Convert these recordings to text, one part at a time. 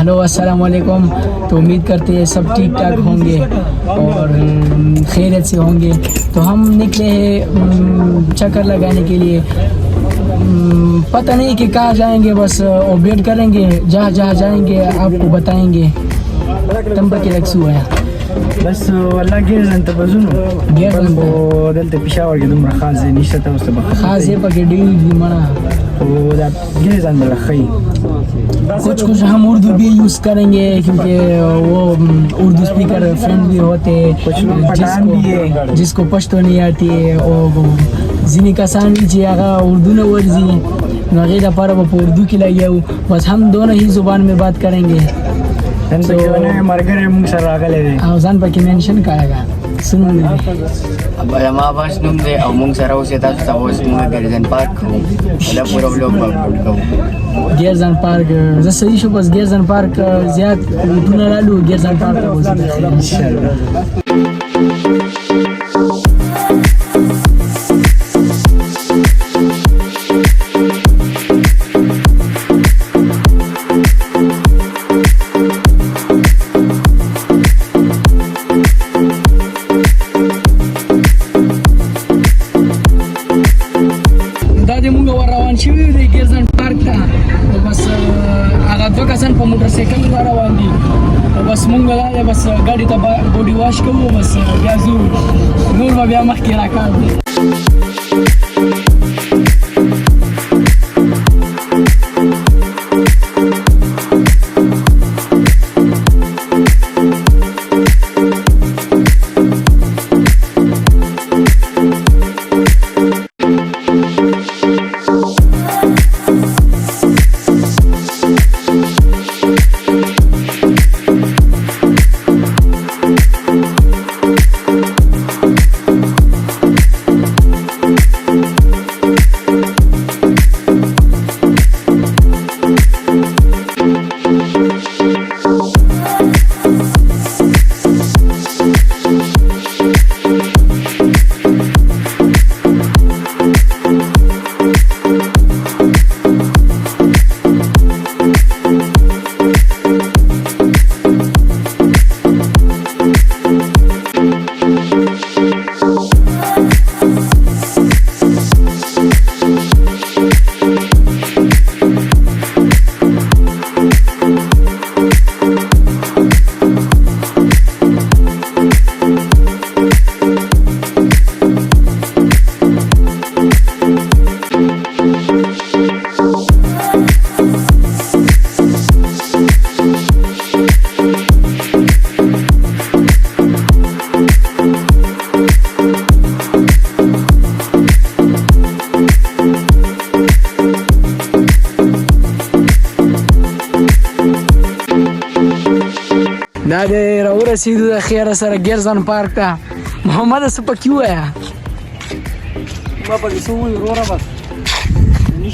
हेलो अस्सलाम वालेकुम। तो उम्मीद करते हैं सब ठीक ठाक होंगे और खैरियत से होंगे। तो हम निकले हैं चक्कर लगाने के लिए। पता नहीं कि कहाँ जाएंगे, बस वेट करेंगे। जहाँ जहाँ जाएंगे आपको बताएंगे। तंबकी लक्सू है بس والله ګرځن ته بزونو ګرځن په دلته پېښور کې دومره خاص ځای نشته، تاسو ته به خاص ځای پکې ډېر دي مړه، خو دا ګرځن به ښایي कुछ हम उर्दू भी यूज़ करेंगे क्योंकि वो उर्दू स्पीकर फ्रेंड भी होते हैं जिसको पश्तो नहीं आती है। और जिनी कसान जी आगा उर्दू न वर्जी वगैरह पर वो उर्दू की लगी, बस हम दोनों ही ज़ुबान में बात करेंगे। मरगर मुंग सर रागले दे आवाज़ान पर मेंशन करेगा सुनो अब हमारा बस तुम दे और मुंग सर उसे ताज तावस मुंग गिरजन पार्क हो वाला पूरा ब्लॉग को गिरजन पार्क जैसे ही शो बस गिरजन पार्क ज़्यादा उठना लालू गिरजन पार्क हो इंशाल्लाह। मोटरसाइकिल रोان दي बस مونږ لا بس गाड़ी ته بودي واش کوو بس بیا زو نور بیا مخکې راکاو دا د ورسېدو د خیره سره ګرځن پارک ته محمد څه پکې ووایه ما پکې څه ووایي وروره بس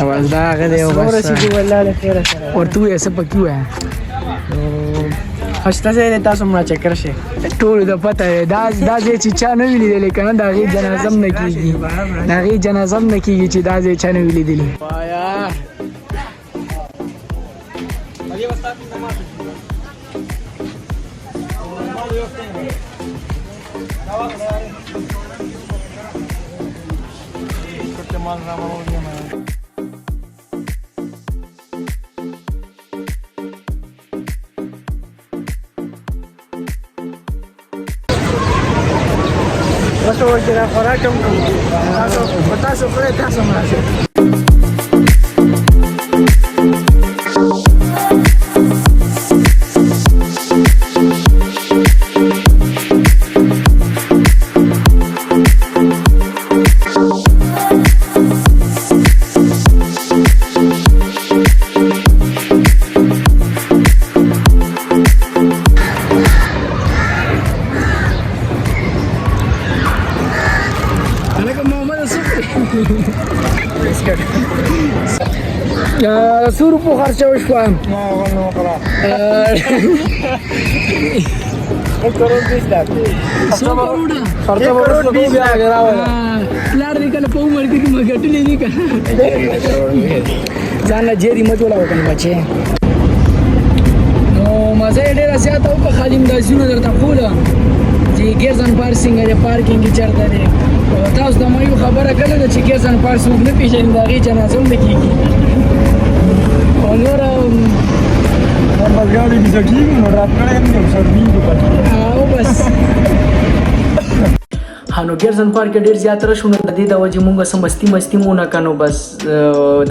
بس دا هغه دی ورسېدو والله د خیره سره ورته ووایه څه پکې ووایه ښایسته ځای دی، تاسو مړه چکر شئ ټولو ته پته دی دا ځای چې چا نه وي لیدلی که نه د هغې جنازه هم نه کېږي د هغې جنازه هم نه کېږي چې دا ځای چا نه وي لیدلی تاسو ورته خوراک هم تاسو کړئ تاسو مړه سور په خرچه وشوه پلار دی کنه په عمر کې ما ګټلې دي کنه ځان لا جېری مجوړه وکنه بچي نو مزه یې ډېره زیاته وکړه خالي مې دا ځینو درته ښوله چې ګیرزن پارک څنګه دی پارکینګ یې چېرته دی تاسو ته ما یو خبره کړې ده چې ګیرزن پارک څوک نه پېژني د هغې جنازه هم نه کېږي او نوره بس ګاډي بیزه کېږي نو رات کړی یم یو سرمینګو پاتې او بس نو ګیرزن پارک ډېر زیات رش نو د دې د وجې مونږ څه مستی مو نه کړو بس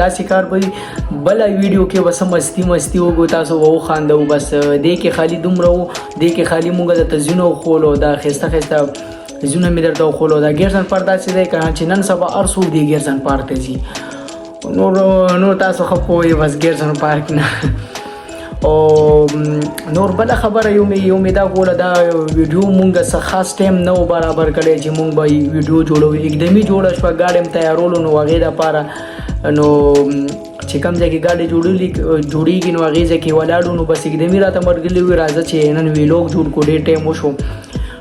داسې کار به بله ویډیو کې به څه مستی وکړو تاسو به وخاندو بس دې کې خالي دومره و دې کې خالي مونږ درته ځینو وښولو دا ښایسته ځینو مې درته وښولو دا ګیرزن پارک داسې دی که چې نن سبا هر څوک دې ګیرزن پارک ته ځي نور تاسو ښه پوهئ بس ګیرزن پارک نه او نور بله خبره یو مې دا کوله دا ویډیو مونږ څه خاص ټایم نه و برابر کړی چې مونږ به ویډیو جوړو اقدمي جوړه شوه ګاډی م تیارولو نو هغې دپاره نو چې کوم ځای کې ګاډی جوړېږي نو هغې ځای کې ولاړو نو بس اقدمي راته ملګري وي راځه چې نن ویلوګ جوړ کړو ډېر ټایم وشو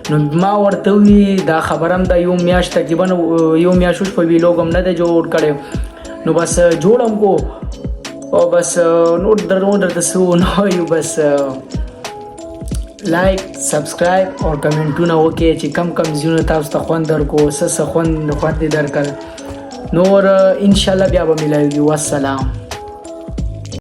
نو ما ورته وي دا خبره هم دا یو میاشت تقریبا یو میاشت وشو ویلوګ هم نه دی جوړ کړی نو بس جوړم کو او بس نور درته څه ونه وایو بس لایک سبسکرایب او کمنټونه وکړئ چې کم ځایونه تاسو ته خوند درکړو څه خوند یې درکړل نور انشاءالله بیا به ملاویږي والسلام